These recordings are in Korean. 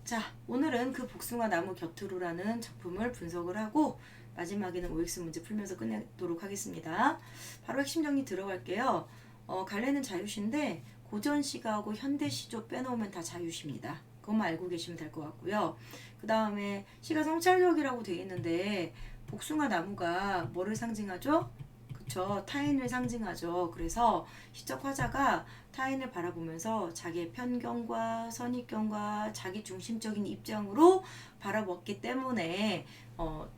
자, 오늘은 그 복숭아 나무 곁으로라는 작품을 분석을 하고 마지막에는 OX 문제 풀면서 끝내도록 하겠습니다. 바로 핵심 정리 들어갈게요. 갈래는 자유시인데 고전시가하고 현대시조 빼놓으면 다 자유시입니다. 그것만 알고 계시면 될 것 같고요. 그 다음에 시가 성찰력이라고 되어 있는데 복숭아 나무가 뭐를 상징하죠? 그쵸, 타인을 상징하죠. 그래서 시적 화자가 타인을 바라보면서 자기의 편견과 선입견과 자기 중심적인 입장으로 바라봤기 때문에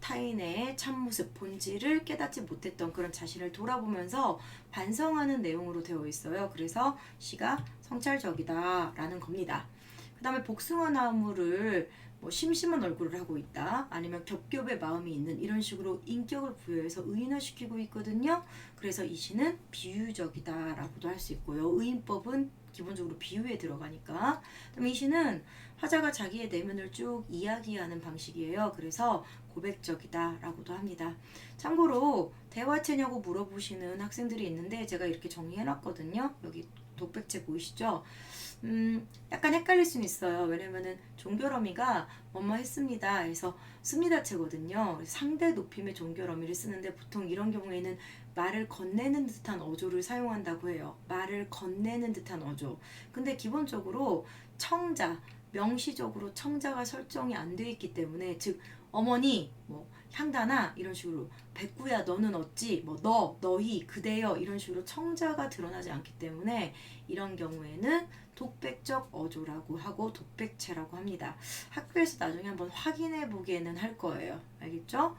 타인의 참모습, 본질을 깨닫지 못했던 그런 자신을 돌아보면서 반성하는 내용으로 되어 있어요. 그래서 시가 성찰적이다라는 겁니다. 그 다음에 복숭아 나무를 뭐 심심한 얼굴을 하고 있다, 아니면 겹겹의 마음이 있는, 이런 식으로 인격을 부여해서 의인화시키고 있거든요. 그래서 이 시는 비유적이다 라고도 할 수 있고요. 의인법은 기본적으로 비유에 들어가니까. 그다음에 이 시는 화자가 자기의 내면을 쭉 이야기하는 방식이에요. 그래서 고백적이다 라고도 합니다. 참고로 대화체냐고 물어보시는 학생들이 있는데 제가 이렇게 정리해놨거든요. 여기 독백체 보이시죠? 약간 헷갈릴 수는 있어요. 왜냐면은 종결어미가 뭐뭐 했습니다 해서 씁니다체거든요. 상대 높임의 종결어미를 쓰는데 보통 이런 경우에는 말을 건네는 듯한 어조를 사용한다고 해요. 말을 건네는 듯한 어조. 근데 기본적으로 청자, 명시적으로 청자가 설정이 안 돼 있기 때문에, 즉 어머니, 뭐 향단아, 이런 식으로 백구야 너는 어찌, 뭐 너, 너희, 그대여, 이런 식으로 청자가 드러나지 않기 때문에 이런 경우에는 독백적 어조라고 하고 독백체라고 합니다. 학교에서 나중에 한번 확인해 보기에는 할 거예요. 알겠죠?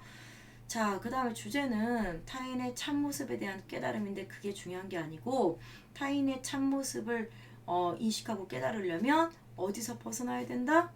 자, 그 다음에 주제는 타인의 참모습에 대한 깨달음인데 그게 중요한 게 아니고, 타인의 참모습을 인식하고 깨달으려면 어디서 벗어나야 된다?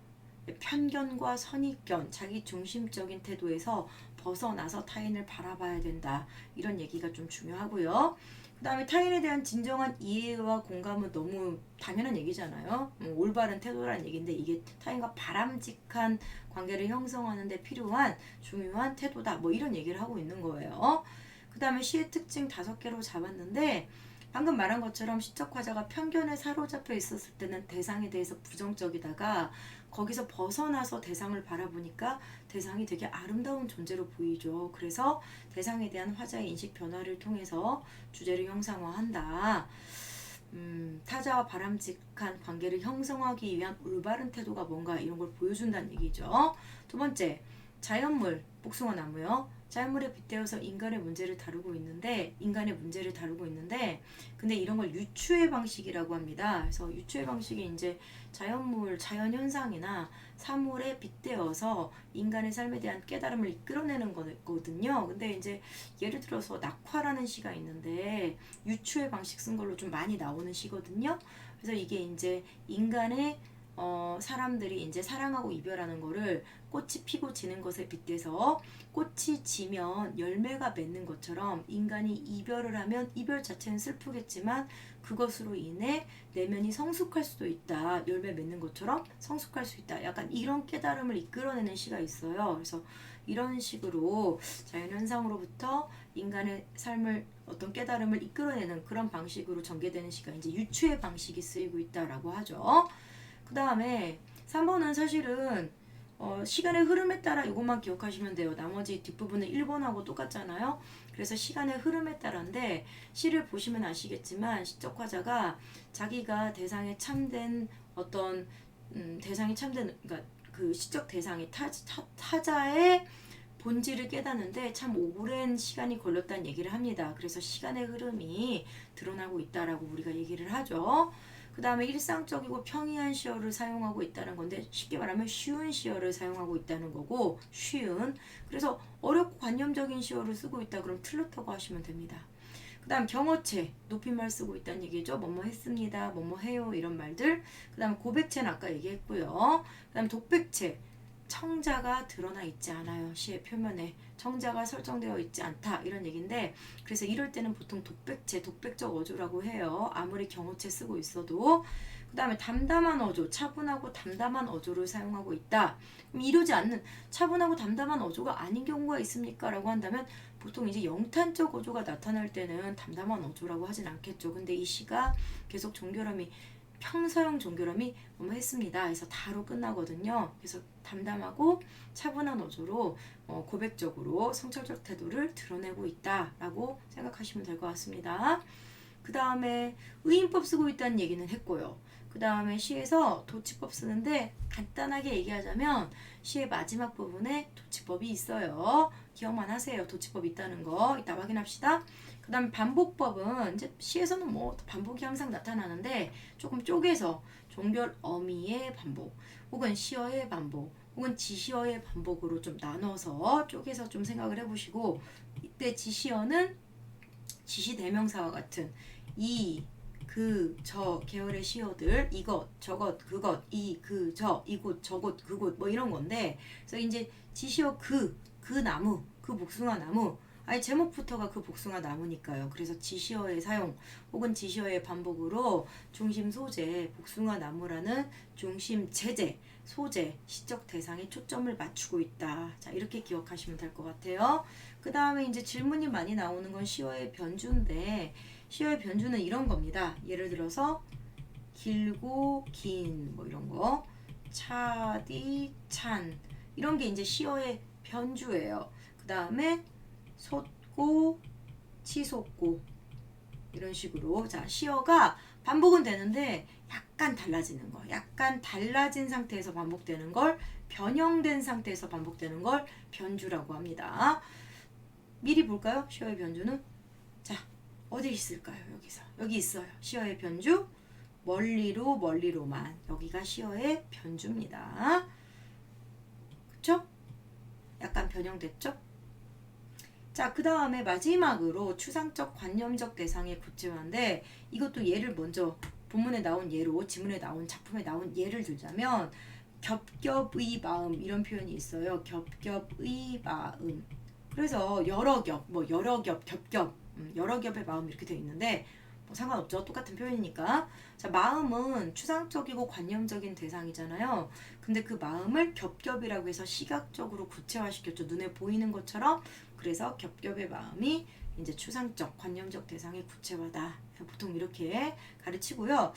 편견과 선입견, 자기 중심적인 태도에서 벗어나서 타인을 바라봐야 된다. 이런 얘기가 좀 중요하고요. 그 다음에 타인에 대한 진정한 이해와 공감은 너무 당연한 얘기잖아요. 올바른 태도라는 얘기인데 이게 타인과 바람직한 관계를 형성하는 데 필요한 중요한 태도다. 뭐 이런 얘기를 하고 있는 거예요. 그 다음에 시의 특징 5개로 잡았는데, 방금 말한 것처럼 시적 화자가 편견에 사로잡혀 있었을 때는 대상에 대해서 부정적이다가 거기서 벗어나서 대상을 바라보니까 대상이 되게 아름다운 존재로 보이죠. 그래서 대상에 대한 화자의 인식 변화를 통해서 주제를 형상화한다. 타자와 바람직한 관계를 형성하기 위한 올바른 태도가 뭔가, 이런 걸 보여준다는 얘기죠. 두 번째, 자연물, 복숭아 나무요. 자연물에 빗대어서 인간의 문제를 다루고 있는데, 근데 이런 걸 유추의 방식이라고 합니다. 그래서 유추의 방식이 이제 자연물, 자연현상이나 사물에 빗대어서 인간의 삶에 대한 깨달음을 이끌어내는 거거든요. 근데 이제 예를 들어서 낙화라는 시가 있는데 유추의 방식 쓴 걸로 좀 많이 나오는 시거든요. 그래서 이게 이제 인간의 사람들이 이제 사랑하고 이별하는 거를 꽃이 피고 지는 것에 빗대서 꽃이 지면 열매가 맺는 것처럼 인간이 이별을 하면 이별 자체는 슬프겠지만 그것으로 인해 내면이 성숙할 수도 있다. 열매 맺는 것처럼 성숙할 수 있다. 약간 이런 깨달음을 이끌어내는 시가 있어요. 그래서 이런 식으로 자연현상으로부터 인간의 삶을, 어떤 깨달음을 이끌어내는 그런 방식으로 전개되는 시가 이제 유추의 방식이 쓰이고 있다라고 하죠. 그 다음에 3번은 사실은 시간의 흐름에 따라 이것만 기억하시면 돼요. 나머지 뒷부분은 1번하고 똑같잖아요. 그래서 시간의 흐름에 따라인데, 시를 보시면 아시겠지만 시적 화자가 자기가 대상에 참된 어떤 대상이 참된, 그러니까 그 시적 대상이 타자의 본질을 깨닫는데 참 오랜 시간이 걸렸다는 얘기를 합니다. 그래서 시간의 흐름이 드러나고 있다라고 우리가 얘기를 하죠. 그 다음에 일상적이고 평이한 시어를 사용하고 있다는 건데, 쉽게 말하면 쉬운 시어를 사용하고 있다는 거고, 쉬운. 그래서 어렵고 관념적인 시어를 쓰고 있다 그럼 틀렸다고 하시면 됩니다. 그 다음 경어체, 높임말 쓰고 있다는 얘기죠. 뭐뭐 했습니다, 뭐뭐 해요, 이런 말들. 그 다음 고백체는 아까 얘기했고요. 그 다음 독백체, 청자가 드러나 있지 않아요. 시의 표면에 청자가 설정되어 있지 않다, 이런 얘기인데, 그래서 이럴 때는 보통 독백체, 독백적 어조라고 해요. 아무리 경어체 쓰고 있어도. 그 다음에 담담한 어조, 차분하고 담담한 어조를 사용하고 있다. 그럼 이러지 않는, 차분하고 담담한 어조가 아닌 경우가 있습니까? 라고 한다면 보통 이제 영탄적 어조가 나타날 때는 담담한 어조라고 하진 않겠죠. 근데 이 시가 계속 종결함이 평서용 종교람이 뭐뭐 했습니다. 그래서 다로 끝나거든요. 그래서 담담하고 차분한 어조로 고백적으로 성찰적 태도를 드러내고 있다라고 생각하시면 될 것 같습니다. 그 다음에 의인법 쓰고 있다는 얘기는 했고요. 그 다음에 시에서 도치법 쓰는데 간단하게 얘기하자면 시의 마지막 부분에 도치법이 있어요. 기억만 하세요. 도치법 있다는 거 이따 확인합시다. 그 다음 반복법은 이제 시에서는 뭐 반복이 항상 나타나는데 조금 쪼개서 종결 어미의 반복 혹은 시어의 반복 혹은 지시어의 반복으로 좀 나눠서 쪼개서 좀 생각을 해보시고 이때 지시어는 지시대명사와 같은 이, 그, 저 계열의 시어들 이것, 저것, 그것, 이, 그, 저, 이곳, 저곳, 그곳 뭐 이런 건데 그래서 이제 지시어 그 나무, 그 복숭아 나무 아니 제목부터가 그 복숭아 나무니까요. 그래서 지시어의 사용 혹은 지시어의 반복으로 중심 소재, 복숭아 나무라는 중심 제재, 소재, 시적 대상에 초점을 맞추고 있다. 자 이렇게 기억하시면 될 것 같아요. 그 다음에 이제 질문이 많이 나오는 건 시어의 변주인데 시어의 변주는 이런 겁니다. 예를 들어서 길고 긴 뭐 이런 거 차디 찬 이런 게 이제 시어의 변주예요. 그 다음에 솟고 치솟고 이런 식으로 자 시어가 반복은 되는데 약간 달라지는 거 약간 달라진 상태에서 반복되는 걸 변형된 상태에서 반복되는 걸 변주라고 합니다. 미리 볼까요? 시어의 변주는 자 어디 있을까요? 여기서 여기 있어요. 시어의 변주 멀리로 멀리로만 여기가 시어의 변주입니다. 그쵸? 약간 변형됐죠? 자, 그 다음에 마지막으로 추상적 관념적 대상의 구체화인데 이것도 예를 먼저 본문에 나온 예로 지문에 나온 작품에 나온 예를 들자면 겹겹의 마음 이런 표현이 있어요. 겹겹의 마음 그래서 여러 겹, 뭐 여러 겹, 겹겹 여러 겹의 마음 이렇게 되어 있는데 뭐 상관없죠. 똑같은 표현이니까. 자, 마음은 추상적이고 관념적인 대상이잖아요. 근데 그 마음을 겹겹이라고 해서 시각적으로 구체화시켰죠. 눈에 보이는 것처럼. 그래서 겹겹의 마음이 이제 추상적, 관념적 대상의 구체화다. 보통 이렇게 가르치고요.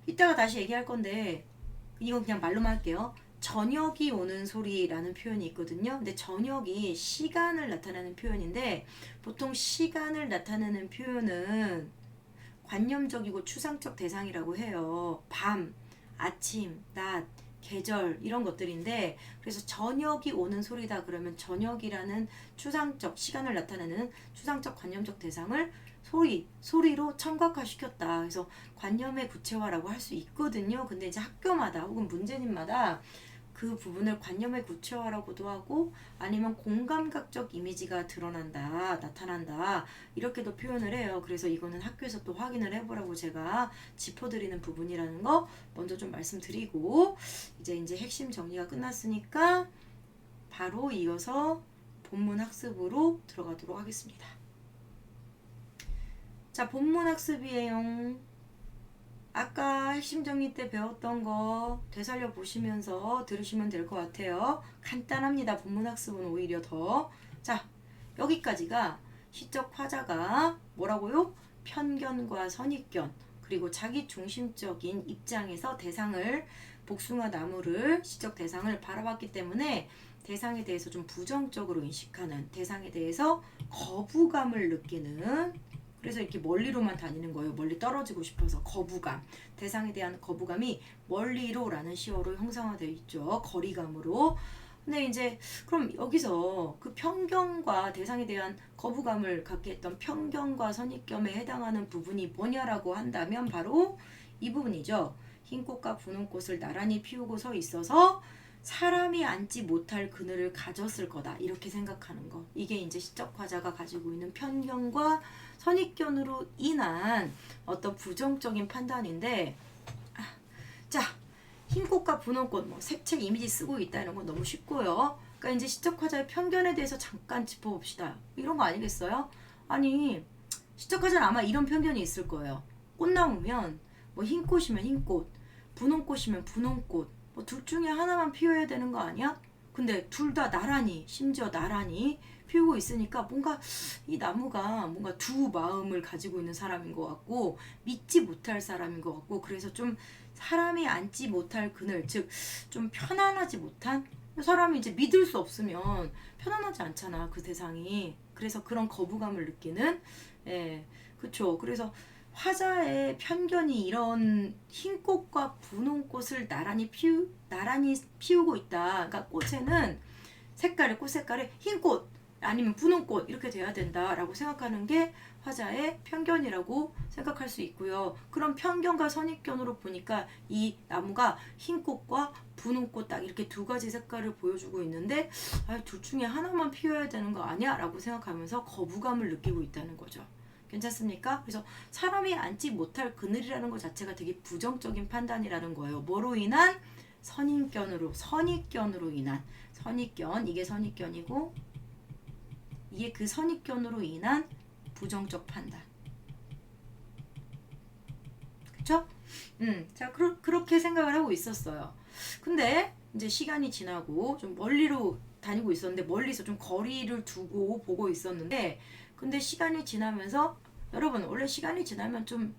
이따가 다시 얘기할 건데 이건 그냥 말로만 할게요. 저녁이 오는 소리라는 표현이 있거든요. 근데 저녁이 시간을 나타내는 표현인데 보통 시간을 나타내는 표현은 관념적이고 추상적 대상이라고 해요. 밤, 아침, 낮, 계절 이런 것들인데 그래서 저녁이 오는 소리다 그러면 저녁이라는 추상적 시간을 나타내는 추상적 관념적 대상을 소리로 청각화시켰다. 그래서 관념의 구체화라고 할 수 있거든요. 근데 이제 학교마다 혹은 문제집마다 그 부분을 관념의 구체화라고도 하고 아니면 공감각적 이미지가 드러난다, 나타난다 이렇게도 표현을 해요. 그래서 이거는 학교에서 또 확인을 해보라고 제가 짚어드리는 부분이라는 거 먼저 좀 말씀드리고 이제 핵심 정리가 끝났으니까 바로 이어서 본문 학습으로 들어가도록 하겠습니다. 자, 본문 학습이에요. 아까 핵심 정리 때 배웠던 거 되살려 보시면서 들으시면 될 것 같아요. 간단합니다. 본문 학습은 오히려 더. 자, 여기까지가 시적 화자가 뭐라고요? 편견과 선입견 그리고 자기 중심적인 입장에서 대상을 복숭아 나무를 시적 대상을 바라봤기 때문에 대상에 대해서 좀 부정적으로 인식하는 대상에 대해서 거부감을 느끼는 그래서 이렇게 멀리로만 다니는 거예요. 멀리 떨어지고 싶어서 거부감. 대상에 대한 거부감이 멀리로라는 시어로 형상화되어 있죠. 거리감으로. 근데 이제 그럼 여기서 그 편견과 대상에 대한 거부감을 갖게 했던 편견과 선입견에 해당하는 부분이 뭐냐라고 한다면 바로 이 부분이죠. 흰 꽃과 분홍 꽃을 나란히 피우고 서 있어서 사람이 앉지 못할 그늘을 가졌을 거다. 이렇게 생각하는 거. 이게 이제 시적 화자가 가지고 있는 편견과 선입견으로 인한 어떤 부정적인 판단인데 자, 흰 꽃과 분홍 꽃, 뭐 색채 이미지 쓰고 있다 이런 건 너무 쉽고요. 그러니까 이제 시적 화자의 편견에 대해서 잠깐 짚어봅시다. 이런 거 아니겠어요? 아니 시적 화자는 아마 이런 편견이 있을 거예요. 꽃나무면 뭐 흰 꽃이면 흰 꽃, 분홍 꽃이면 분홍 꽃, 뭐 둘 중에 하나만 피워야 되는 거 아니야? 근데 둘 다 나란히, 심지어 나란히 피우고 있으니까 뭔가 이 나무가 뭔가 두 마음을 가지고 있는 사람인 것 같고 믿지 못할 사람인 것 같고, 그래서 좀 사람이 앉지 못할 그늘, 즉 좀 편안하지 못한, 사람이 이제 믿을 수 없으면 편안하지 않잖아, 그 대상이. 그래서 그런 거부감을 느끼는, 예, 그쵸. 그래서 화자의 편견이 이런 흰 꽃과 분홍 꽃을 나란히 피우고 있다. 그러니까 꽃에는 꽃 색깔에 흰 꽃 아니면 분홍 꽃 이렇게 돼야 된다라고 생각하는 게 화자의 편견이라고 생각할 수 있고요. 그런 편견과 선입견으로 보니까 이 나무가 흰 꽃과 분홍 꽃 딱 이렇게 두 가지 색깔을 보여주고 있는데, 둘 중에 하나만 피워야 되는 거 아니야? 라고 생각하면서 거부감을 느끼고 있다는 거죠. 괜찮습니까? 그래서 사람이 앉지 못할 그늘이라는 것 자체가 되게 부정적인 판단이라는 거예요. 뭐로 인한? 선입견으로 인한, 이게 선입견이고 이게 그 선입견으로 인한 부정적 판단. 그쵸? 제가 그렇게 생각을 하고 있었어요. 근데 이제 시간이 지나고 좀 멀리로 다니고 있었는데, 멀리서 좀 거리를 두고 보고 있었는데, 근데 시간이 지나면서, 여러분 원래 시간이 지나면 좀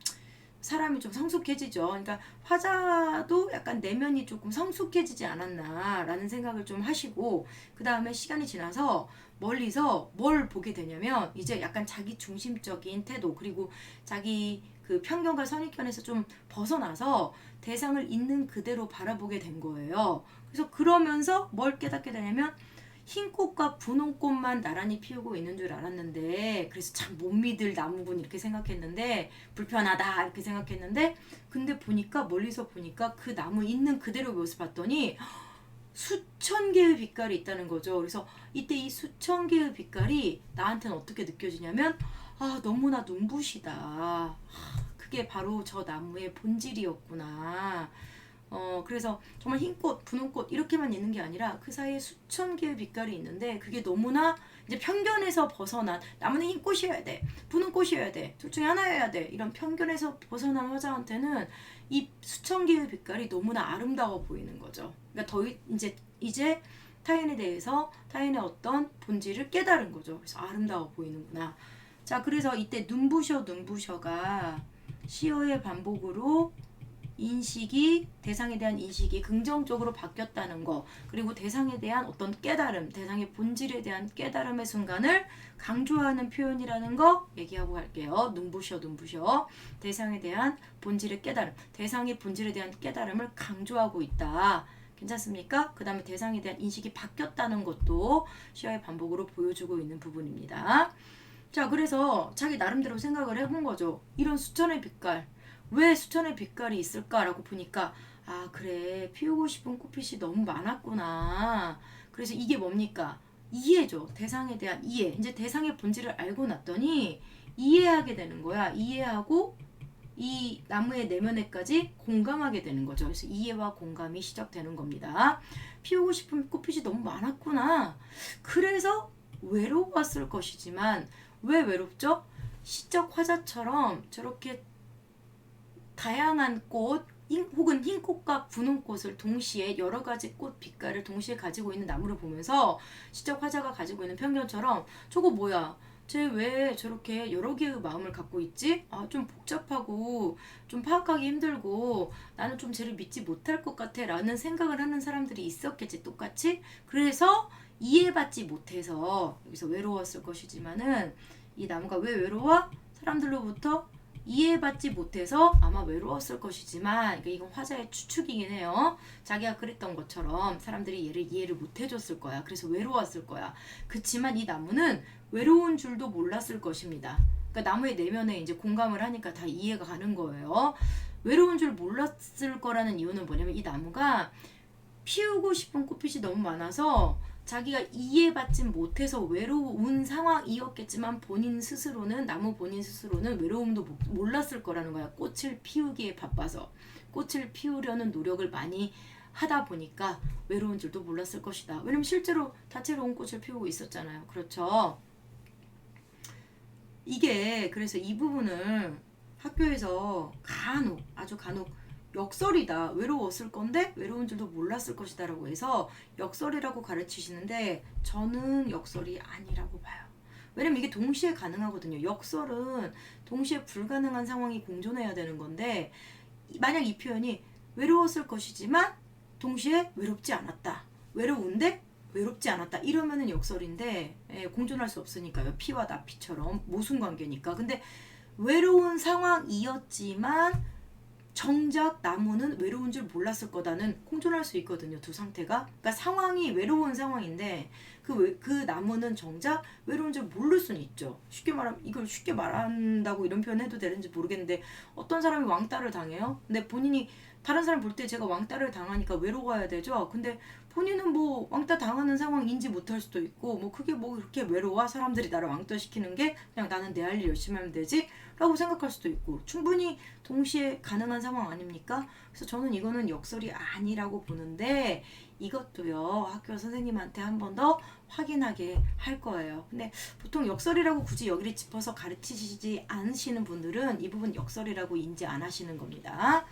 사람이 좀 성숙해지죠. 그러니까 화자도 약간 내면이 조금 성숙해지지 않았나라는 생각을 좀 하시고, 그 다음에 시간이 지나서 멀리서 뭘 보게 되냐면 이제 약간 자기 중심적인 태도, 그리고 자기 그 편견과 선입견에서 좀 벗어나서 대상을 있는 그대로 바라보게 된 거예요. 그래서 그러면서 뭘 깨닫게 되냐면, 흰 꽃과 분홍 꽃만 나란히 피우고 있는 줄 알았는데, 그래서 참 못 믿을 나무군 이렇게 생각했는데, 불편하다 이렇게 생각했는데, 근데 보니까 멀리서 보니까 그 나무 있는 그대로 모습 봤더니 수천 개의 빛깔이 있다는 거죠. 그래서 이때 이 수천 개의 빛깔이 나한테는 어떻게 느껴지냐면, 너무나 눈부시다. 그게 바로 저 나무의 본질이었구나. 그래서 정말 흰꽃, 분홍꽃 이렇게만 있는 게 아니라 그 사이에 수천 개의 빛깔이 있는데, 그게 너무나 이제 편견에서 벗어난, 나무는 흰꽃이어야 돼, 분홍꽃이어야 돼, 둘 중에 하나여야 돼, 이런 편견에서 벗어난 화자한테는 이 수천 개의 빛깔이 너무나 아름다워 보이는 거죠. 그러니까 이제 타인에 대해서, 타인의 어떤 본질을 깨달은 거죠. 그래서 아름다워 보이는구나. 자, 그래서 이때 눈부셔가 시어의 반복으로 대상에 대한 인식이 긍정적으로 바뀌었다는 거, 그리고 대상에 대한 어떤 깨달음, 대상의 본질에 대한 깨달음의 순간을 강조하는 표현이라는 거 얘기하고 갈게요. 눈부셔. 대상에 대한 본질의 깨달음, 대상의 본질에 대한 깨달음을 강조하고 있다. 괜찮습니까? 그 다음에 대상에 대한 인식이 바뀌었다는 것도 시어의 반복으로 보여주고 있는 부분입니다. 자, 그래서 자기 나름대로 생각을 해본 거죠. 이런 수천의 빛깔, 왜 수천의 빛깔이 있을까라고 보니까, 그래, 피우고 싶은 꽃빛이 너무 많았구나. 그래서 이게 뭡니까? 이해죠. 대상에 대한 이해. 이제 대상의 본질을 알고 났더니 이해하게 되는 거야. 이해하고 이 나무의 내면에까지 공감하게 되는 거죠. 그래서 이해와 공감이 시작되는 겁니다. 피우고 싶은 꽃빛이 너무 많았구나. 그래서 외로웠을 것이지만, 왜 외롭죠? 시적 화자처럼 저렇게 다양한 꽃, 혹은 흰 꽃과 분홍 꽃을 동시에, 여러 가지 꽃 빛깔을 동시에 가지고 있는 나무를 보면서 시적 화자가 가지고 있는 편견처럼, 저거 뭐야, 쟤 왜 저렇게 여러 개의 마음을 갖고 있지? 좀 복잡하고 좀 파악하기 힘들고 나는 좀 쟤를 믿지 못할 것 같아 라는 생각을 하는 사람들이 있었겠지, 똑같이. 그래서 이해받지 못해서 여기서 외로웠을 것이지만은, 이 나무가 왜 외로워? 사람들로부터 이해받지 못해서 아마 외로웠을 것이지만, 그러니까 이건 화자의 추측이긴 해요. 자기가 그랬던 것처럼 사람들이 얘를 이해를 못 해줬을 거야. 그래서 외로웠을 거야. 그치만 이 나무는 외로운 줄도 몰랐을 것입니다. 그러니까 나무의 내면에 이제 공감을 하니까 다 이해가 가는 거예요. 외로운 줄 몰랐을 거라는 이유는 뭐냐면, 이 나무가 피우고 싶은 꽃빛이 너무 많아서 자기가 이해받지 못해서 외로운 상황이었겠지만, 나무 본인 스스로는 외로움도 몰랐을 거라는 거야. 꽃을 피우기에 바빠서, 꽃을 피우려는 노력을 많이 하다 보니까 외로운 줄도 몰랐을 것이다. 왜냐면 실제로 다채로운 꽃을 피우고 있었잖아요. 그렇죠? 그래서 이 부분을 학교에서 아주 간혹 역설이다. 외로웠을 건데 외로운 줄도 몰랐을 것이다 라고 해서 역설이라고 가르치시는데 저는 역설이 아니라고 봐요. 왜냐면 이게 동시에 가능하거든요. 역설은 동시에 불가능한 상황이 공존해야 되는 건데 만약 이 표현이 외로웠을 것이지만 동시에 외롭지 않았다. 외로운데 외롭지 않았다. 이러면은 역설인데 공존할 수 없으니까요. 피와 나피처럼 모순관계니까. 근데 외로운 상황이었지만 정작 나무는 외로운 줄 몰랐을 거다는 공존할 수 있거든요. 두 상태가. 그러니까 상황이 외로운 상황인데 그 나무는 정작 외로운 줄 모를 수는 있죠. 쉽게 말하면 이걸 쉽게 말한다고 이런 표현 해도 되는지 모르겠는데 어떤 사람이 왕따를 당해요. 근데 본인이 다른 사람 볼 때 제가 왕따를 당하니까 외로워야 되죠. 근데 본인은 뭐 왕따 당하는 상황 인지 못할 수도 있고 뭐 그게 뭐 그렇게 외로워 사람들이 나를 왕따시키는 게 그냥 나는 내 할 일 열심히 하면 되지 라고 생각할 수도 있고 충분히 동시에 가능한 상황 아닙니까? 그래서 저는 이거는 역설이 아니라고 보는데 이것도요 학교 선생님한테 한 번 더 확인하게 할 거예요. 근데 보통 역설이라고 굳이 여기를 짚어서 가르치시지 않으시는 분들은 이 부분 역설이라고 인지 안 하시는 겁니다.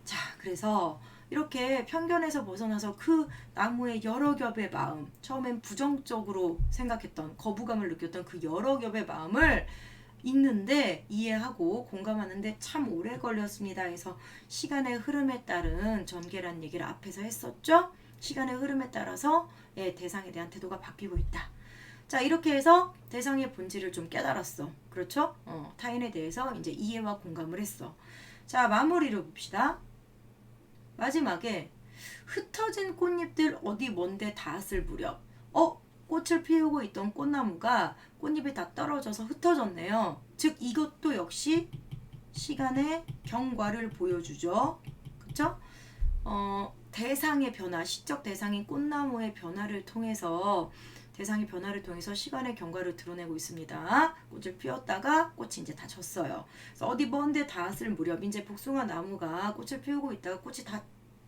자, 그래서 이렇게 편견에서 벗어나서 그 나무의 여러 겹의 마음, 처음엔 부정적으로 생각했던 거부감을 느꼈던 그 여러 겹의 마음을 읽는데 이해하고 공감하는데 참 오래 걸렸습니다. 그래서 시간의 흐름에 따른 전개란 얘기를 앞에서 했었죠. 시간의 흐름에 따라서 대상에 대한 태도가 바뀌고 있다. 자, 이렇게 해서 대상의 본질을 좀 깨달았어. 그렇죠? 타인에 대해서 이제 이해와 공감을 했어. 자, 마무리를 봅시다. 마지막에 흩어진 꽃잎들 어디 먼데 닿았을 무렵 꽃을 피우고 있던 꽃나무가 꽃잎이 다 떨어져서 흩어졌네요. 즉 이것도 역시 시간의 경과를 보여주죠. 그쵸? 대상의 변화, 시적 대상인 꽃나무의 변화를 통해서 대상의 변화를 통해서 시간의 경과를 드러내고 있습니다. 꽃을 피웠다가 꽃이 이제 다 졌어요. 그래서 어디 먼데 닿았을 무렵 이제 복숭아 나무가 꽃을 피우고 있다가 꽃이 다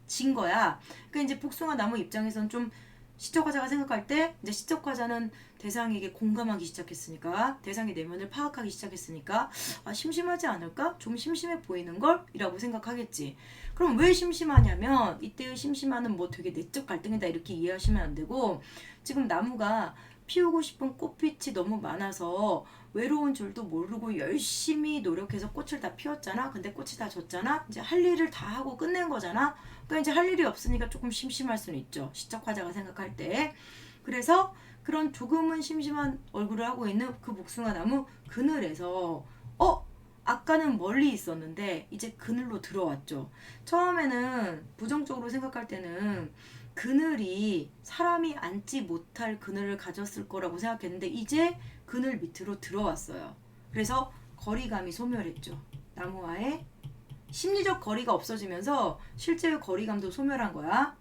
진 거야. 그러니까 이제 복숭아 나무 입장에서는 좀 시적 화자가 생각할 때 이제 시적 화자는 대상에게 공감하기 시작했으니까 대상의 내면을 파악하기 시작했으니까 심심하지 않을까? 좀 심심해 보이는 걸? 이라고 생각하겠지. 그럼 왜 심심하냐면 이때의 심심함은 뭐 되게 내적 갈등이다 이렇게 이해하시면 안 되고 지금 나무가 피우고 싶은 꽃빛이 너무 많아서 외로운 줄도 모르고 열심히 노력해서 꽃을 다 피웠잖아. 근데 꽃이 다 졌잖아. 이제 할 일을 다 하고 끝낸 거잖아. 그러니까 이제 할 일이 없으니까 조금 심심할 수는 있죠. 시적 화자가 생각할 때. 그래서 그런 조금은 심심한 얼굴을 하고 있는 그 복숭아 나무 그늘에서 아까는 멀리 있었는데 이제 그늘로 들어왔죠. 처음에는 부정적으로 생각할 때는 그늘이 사람이 앉지 못할 그늘을 가졌을 거라고 생각했는데 이제 그늘 밑으로 들어왔어요. 그래서 거리감이 소멸했죠. 나무와의 심리적 거리가 없어지면서 실제의 거리감도 소멸한 거야.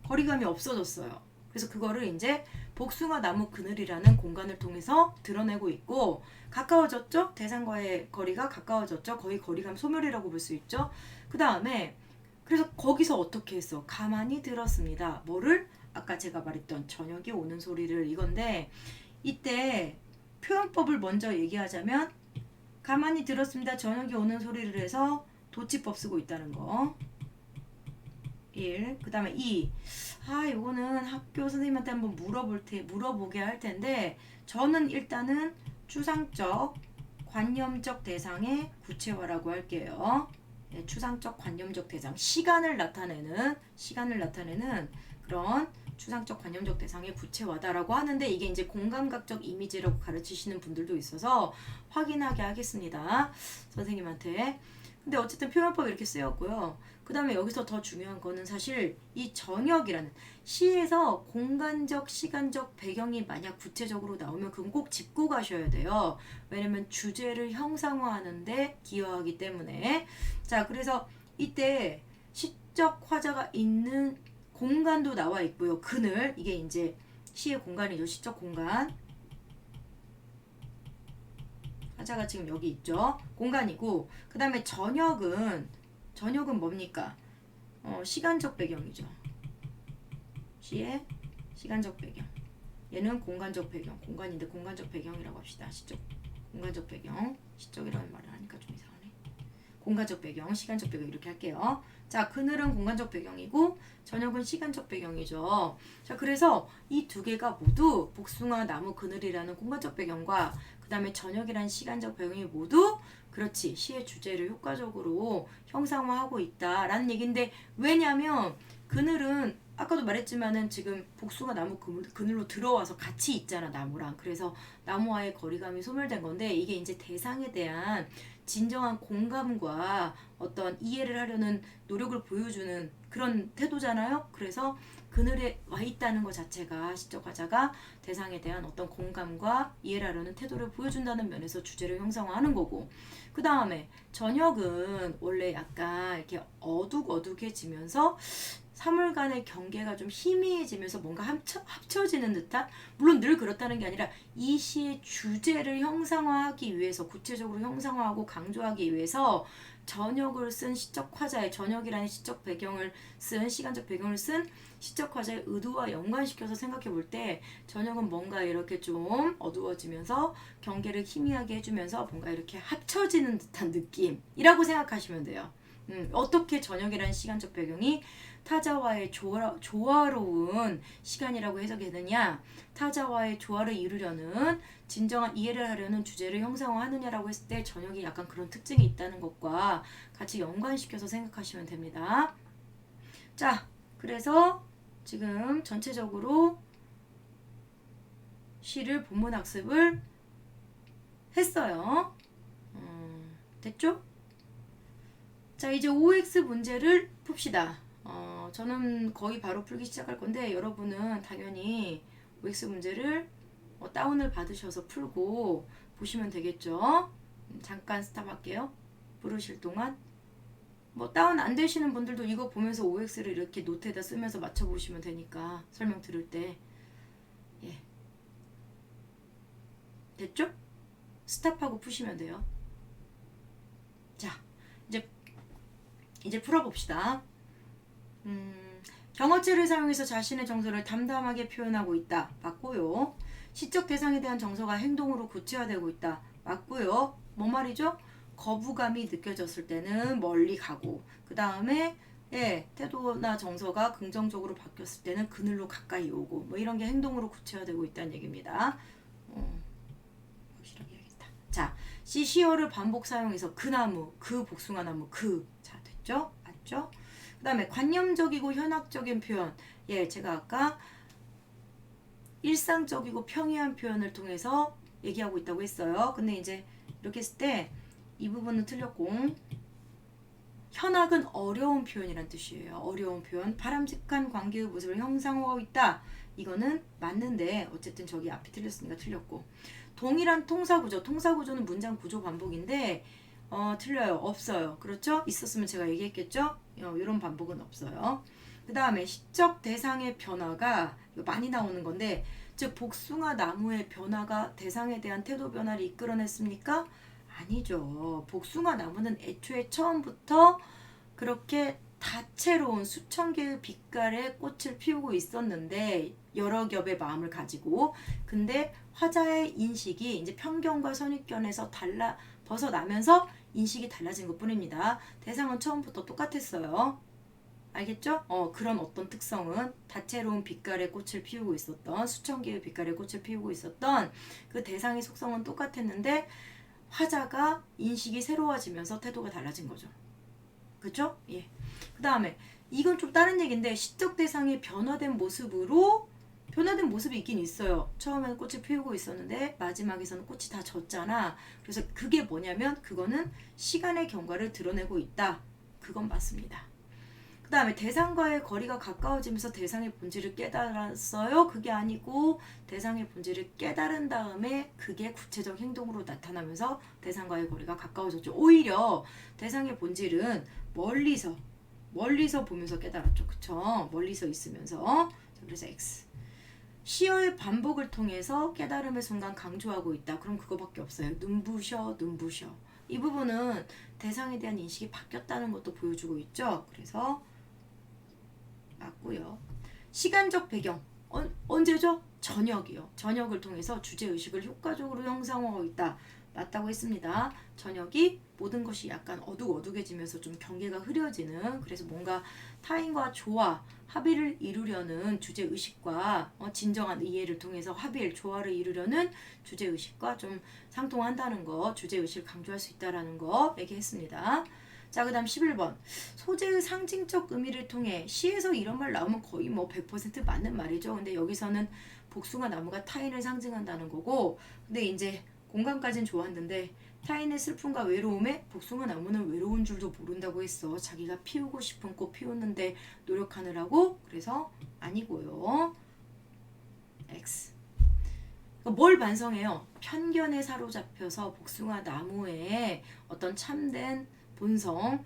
거리감이 없어졌어요. 그래서 그거를 이제 복숭아 나무 그늘이라는 공간을 통해서 드러내고 있고 가까워졌죠? 대상과의 거리가 가까워졌죠? 거의 거리감 소멸이라고 볼 수 있죠? 그 다음에 그래서 거기서 어떻게 했어? 가만히 들었습니다. 뭐를? 아까 제가 말했던 저녁이 오는 소리를 이건데 이때 표현법을 먼저 얘기하자면 가만히 들었습니다. 저녁이 오는 소리를 해서 도치법 쓰고 있다는 거. 1. 그 다음에 2. 요거는 학교 선생님한테 한번 물어보게 할 텐데 저는 일단은 추상적, 관념적 대상의 구체화라고 할게요. 네, 추상적, 관념적 대상, 시간을 나타내는 그런 추상적, 관념적 대상의 구체화다라고 하는데 이게 이제 공감각적 이미지라고 가르치시는 분들도 있어서 확인하게 하겠습니다. 선생님한테. 근데 어쨌든 표현법이 이렇게 쓰였고요. 그 다음에 여기서 더 중요한 거는 사실 이 저녁이라는 시에서 공간적, 시간적 배경이 만약 구체적으로 나오면 그건 꼭 짚고 가셔야 돼요. 왜냐면 주제를 형상화하는데 기여하기 때문에. 자, 그래서 이때 시적 화자가 있는 공간도 나와 있고요. 그늘, 이게 이제 시의 공간이죠. 시적 공간. 화자가 지금 여기 있죠. 공간이고 그 다음에 저녁은 뭡니까? 시간적 배경이죠. 시의 시간적 배경. 얘는 공간적 배경. 공간인데 공간적 배경이라고 합시다. 시적 공간적 배경. 시적이라는 말을 하니까 좀 이상하네. 공간적 배경, 시간적 배경 이렇게 할게요. 자, 그늘은 공간적 배경이고 저녁은 시간적 배경이죠. 자, 그래서 이 두 개가 모두 복숭아 나무 그늘이라는 공간적 배경과 그 다음에 저녁이라는 시간적 배경이 모두 그렇지 시의 주제를 효과적으로 형상화하고 있다라는 얘기인데 왜냐면 그늘은 아까도 말했지만은 지금 복숭아 나무 그늘로 들어와서 같이 있잖아 나무랑. 그래서 나무와의 거리감이 소멸된 건데 이게 이제 대상에 대한 진정한 공감과 어떤 이해를 하려는 노력을 보여주는 그런 태도잖아요. 그래서 그늘에 와 있다는 것 자체가 시적 화자가 대상에 대한 어떤 공감과 이해를 하려는 태도를 보여준다는 면에서 주제를 형상화하는 거고, 그 다음에 저녁은 원래 약간 이렇게 어둑어둑해지면서 사물간의 경계가 좀 희미해지면서 뭔가 합쳐지는 듯한, 물론 늘 그렇다는 게 아니라 이 시의 주제를 형상화하기 위해서, 구체적으로 형상화하고 강조하기 위해서 저녁을 쓴 시적 화자의, 저녁이라는 시적 배경을 쓴, 시간적 배경을 쓴 시적 화자의 의도와 연관시켜서 생각해 볼 때 저녁은 뭔가 이렇게 좀 어두워지면서 경계를 희미하게 해주면서 뭔가 이렇게 합쳐지는 듯한 느낌이라고 생각하시면 돼요. 어떻게 저녁이라는 시간적 배경이 타자와의 조화로운 시간이라고 해석되느냐, 타자와의 조화를 이루려는 진정한 이해를 하려는 주제를 형상화하느냐라고 했을 때 저녁이 약간 그런 특징이 있다는 것과 같이 연관시켜서 생각하시면 됩니다. 자, 그래서 지금 전체적으로 시를 본문 학습을 했어요. 됐죠? 자, 이제 OX 문제를 풉시다. 저는 거의 바로 풀기 시작할 건데 여러분은 당연히 OX 문제를 다운을 받으셔서 풀고 보시면 되겠죠. 잠깐 스탑할게요. 부르실 동안. 다운 안 되시는 분들도 이거 보면서 OX를 이렇게 노트에다 쓰면서 맞춰보시면 되니까, 설명 들을 때. 예. 됐죠? 스탑하고 푸시면 돼요. 자, 이제 풀어봅시다. 경어체를 사용해서 자신의 정서를 담담하게 표현하고 있다. 맞고요. 시적 대상에 대한 정서가 행동으로 구체화되고 있다. 맞고요. 뭔 말이죠? 거부감이 느껴졌을 때는 멀리 가고, 그 다음에 태도나 정서가 긍정적으로 바뀌었을 때는 그늘로 가까이 오고, 이런 게 행동으로 구체화되고 있다는 얘기입니다. 확실하게 해야겠다. 자, 시시어를 반복 사용해서 그 나무, 그 복숭아 나무, 자, 됐죠? 맞죠? 그 다음에 관념적이고 현학적인 표현. 제가 아까 일상적이고 평이한 표현을 통해서 얘기하고 있다고 했어요. 근데 이제 이렇게 했을 때 이 부분은 틀렸고, 현학은 어려운 표현이란 뜻이에요. 어려운 표현, 바람직한 관계의 모습을 형상화하고 있다. 이거는 맞는데 어쨌든 저기 앞이 틀렸으니까 틀렸고, 동일한 통사구조, 통사구조는 문장 구조 반복인데 틀려요. 없어요. 그렇죠? 있었으면 제가 얘기했겠죠? 이런 반복은 없어요. 그 다음에 시적 대상의 변화가 많이 나오는 건데, 즉 복숭아 나무의 변화가 대상에 대한 태도 변화를 이끌어냈습니까? 아니죠. 복숭아 나무는 애초에 처음부터 그렇게 다채로운 수천 개의 빛깔의 꽃을 피우고 있었는데, 여러 겹의 마음을 가지고, 근데 화자의 인식이 이제 편견과 선입견에서 벗어나면서 인식이 달라진 것 뿐입니다. 대상은 처음부터 똑같았어요. 알겠죠? 그런 어떤 특성은 다채로운 빛깔의 꽃을 피우고 있었던, 수천 개의 빛깔의 꽃을 피우고 있었던 그 대상의 속성은 똑같았는데 화자가 인식이 새로워지면서 태도가 달라진 거죠. 그쵸? 예. 그 다음에 이건 좀 다른 얘기인데, 시적 대상이 변화된 모습이 있긴 있어요. 처음에는 꽃을 피우고 있었는데 마지막에서는 꽃이 다 졌잖아. 그래서 그게 뭐냐면 그거는 시간의 경과를 드러내고 있다. 그건 맞습니다. 그 다음에 대상과의 거리가 가까워지면서 대상의 본질을 깨달았어요? 그게 아니고 대상의 본질을 깨달은 다음에 그게 구체적 행동으로 나타나면서 대상과의 거리가 가까워졌죠. 오히려 대상의 본질은 멀리서 보면서 깨달았죠. 그쵸? 멀리서 있으면서. 자, 그래서 X. 시어의 반복을 통해서 깨달음의 순간 강조하고 있다. 그럼 그거밖에 없어요. 눈부셔. 이 부분은 대상에 대한 인식이 바뀌었다는 것도 보여주고 있죠. 그래서 맞고요. 시간적 배경. 언제죠? 저녁이요. 저녁을 통해서 주제의식을 효과적으로 형상화하고 있다. 맞다고 했습니다. 저녁이 모든 것이 약간 어둑어둑해지면서 좀 경계가 흐려지는, 그래서 뭔가 타인과 조화, 합의를 이루려는 주제의식과 진정한 이해를 통해서 합의를, 조화를 이루려는 주제의식과 좀 상통한다는 거, 주제의식을 강조할 수 있다는 거 얘기했습니다. 자, 그 다음 11번. 소재의 상징적 의미를 통해 시에서 이런 말 나오면 거의 뭐 100% 맞는 말이죠. 근데 여기서는 복숭아 나무가 타인을 상징한다는 거고, 근데 이제 공감까지는 좋았는데 타인의 슬픔과 외로움에 복숭아 나무는 외로운 줄도 모른다고 했어. 자기가 피우고 싶은 꽃 피우는데 노력하느라고. 그래서 아니고요. X. 뭘 반성해요? 편견에 사로잡혀서 복숭아 나무의 어떤 참된 본성,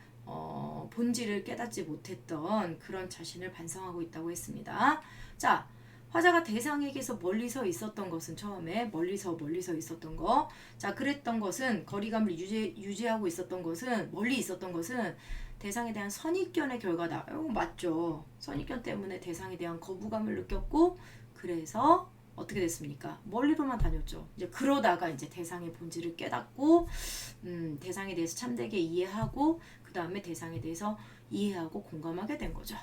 본질을 깨닫지 못했던 그런 자신을 반성하고 있다고 했습니다. 자, 화자가 대상에게서 멀리 서 있었던 것은, 처음에 멀리서 있었던 거. 자, 그랬던 것은, 거리감을 유지하고 있었던 것은, 멀리 있었던 것은 대상에 대한 선입견의 결과다. 맞죠. 선입견 때문에 대상에 대한 거부감을 느꼈고, 그래서 어떻게 됐습니까? 멀리로만 다녔죠. 이제 그러다가 이제 대상의 본질을 깨닫고, 대상에 대해서 참되게 이해하고, 그 다음에 대상에 대해서 이해하고 공감하게 된 거죠.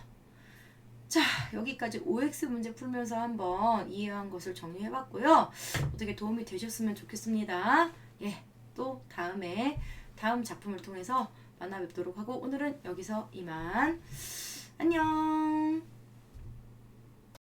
자, 여기까지 OX 문제 풀면서 한번 이해한 것을 정리해봤고요. 어떻게 도움이 되셨으면 좋겠습니다. 예, 또 다음 작품을 통해서 만나 뵙도록 하고, 오늘은 여기서 이만. 안녕.